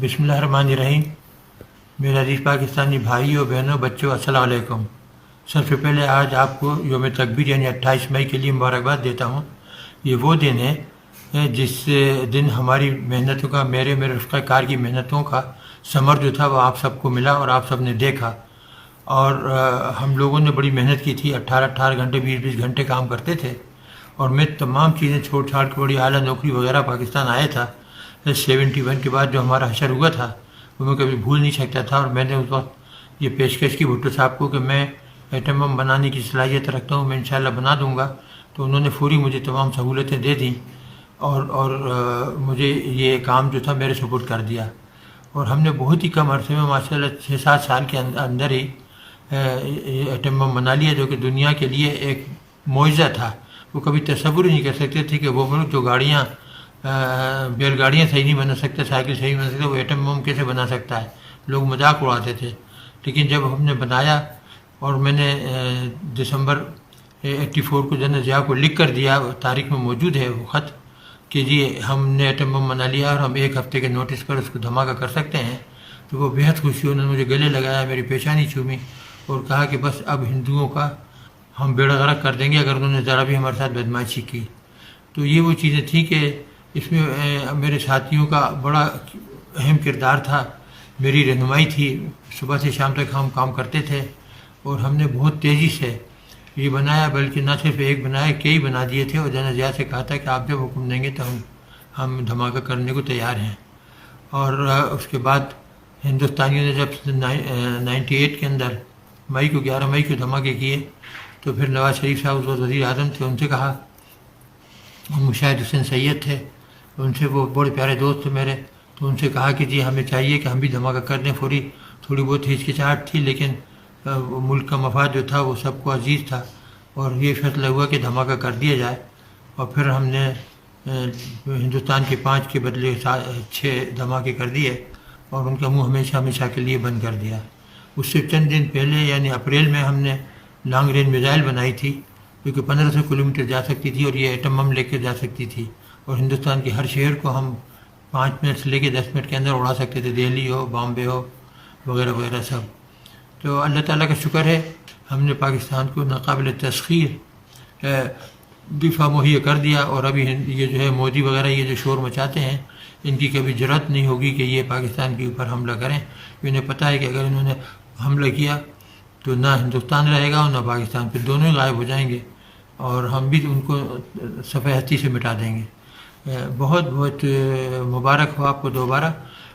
बिस्मिल्लाहिर्रहमानिर्रहीम। मेरे अज़ीज़ पाकिस्तानी भाइयों बहनों बच्चों, अस्सलाम वालेकुम। सबसे पहले आज आपको यौम तकबीर यानी 28 मई के लिए मुबारकबाद देता हूँ। ये वो दिन है जिस दिन हमारी मेहनतों का, मेरे रफ़्क़ा कार की मेहनतों का समर जो था वो आप सबको मिला और आप सब ने देखा। और हम लोगों ने बड़ी मेहनत की थी, 18-18 घंटे 20-20 घंटे काम करते थे। और मैं तमाम चीज़ें छोड़ छाड़ के बड़ी आला नौकरी वगैरह पाकिस्तान आया था 71 के बाद जो हमारा हशर हुआ था वो मैं कभी भूल नहीं सकता था। और मैंने उस वक्त ये पेशकश की भुट्टो साहब को कि मैं एटम बम बनाने की सलाहियत रखता हूँ, मैं इंशाल्लाह बना दूँगा। तो उन्होंने पूरी मुझे तमाम सहूलतें दे दी और मुझे ये काम जो था मेरे सुपुर्द कर दिया। और हमने बहुत ही कम अरसे में माशाल्लाह 6-7 साल के अंदर ही एटम बम बना लिया, जो कि दुनिया के लिए एक मोइज़ा था। वो कभी तसव्वुर ही नहीं कर सकते थे कि वो मुल्क जो गाड़ियाँ बैलगाड़ियाँ सही नहीं बना सकते, साइकिल सही नहीं बना सकते, वो एटम बम कैसे बना सकता है। लोग मजाक उड़ाते थे। लेकिन जब हमने बनाया और मैंने दिसंबर 84 को जनरल ज़िया को लिख कर दिया, तारीख में मौजूद है वो ख़त कि जी हमने एटम बम बना लिया और हम 1 हफ़्ते के नोटिस पर उसको धमाका कर सकते हैं। तो वो बेहद खुशी, उन्होंने मुझे गले लगाया, मेरी पेशानी छूमी और कहा कि बस अब हिंदुओं का हम बेड़ा गर्क कर देंगे अगर उन्होंने ज़रा भी हमारे साथ बदमाशी की। तो ये वो चीज़ें थी कि इसमें मेरे साथियों का बड़ा अहम किरदार था, मेरी रहनुमाई थी। सुबह से शाम तक हम काम करते थे और हमने बहुत तेज़ी से ये बनाया, बल्कि न सिर्फ एक बनाया, कई बना दिए थे। और जनरल ज़िया से कहा था कि आप जब हुक्म देंगे तो हम धमाका करने को तैयार हैं। और उसके बाद हिंदुस्तानियों ने जब 98 के अंदर 11 मई को धमाके किए तो फिर नवाज़ शरीफ साहब उस वक्त वज़ीर आज़म थे, उनसे कहा, मुशाहिद हुसैन सैयद थे, उनसे, वो बड़े प्यारे दोस्त थे मेरे, तो उनसे कहा कि जी हमें चाहिए कि हम भी धमाका कर दें। थोड़ी बहुत हिचकिचाहट थी, लेकिन मुल्क का मफाद जो था वो सबको अजीज़ था और ये फैसला हुआ कि धमाका कर दिया जाए। और फिर हमने हिंदुस्तान के 5 के बदले 6 धमाके कर दिए और उनका मुँह हमेशा हमेशा के लिए बंद कर दिया। उससे चंद दिन पहले यानी अप्रैल में हमने लॉन्ग रेंज मिसाइल बनाई थी, जो कि 1500 किलोमीटर जा सकती थी और ये एटम बम लेकर जा सकती थी और हिंदुस्तान के हर शहर को हम 5 मिनट से लेकर 10 मिनट के अंदर उड़ा सकते थे, दिल्ली हो, बॉम्बे हो, वगैरह वगैरह सब। तो अल्लाह ताला का शुक्र है, हमने पाकिस्तान को नाकाबिल तस्खीर दिफा मुहैया कर दिया। और अभी ये जो है मोदी वगैरह ये जो शोर मचाते हैं, इनकी कभी जरूरत नहीं होगी कि ये पाकिस्तान के ऊपर हमला करें। इन्हें पता है कि अगर इन्होंने हमला किया तो ना हिंदुस्तान रहेगा और ना पाकिस्तान, फिर दोनों ही गायब हो जाएंगे और हम भी उनको सफ़े हस्ती से मिटा देंगे। बहुत बहुत मुबारक हो आपको दोबारा।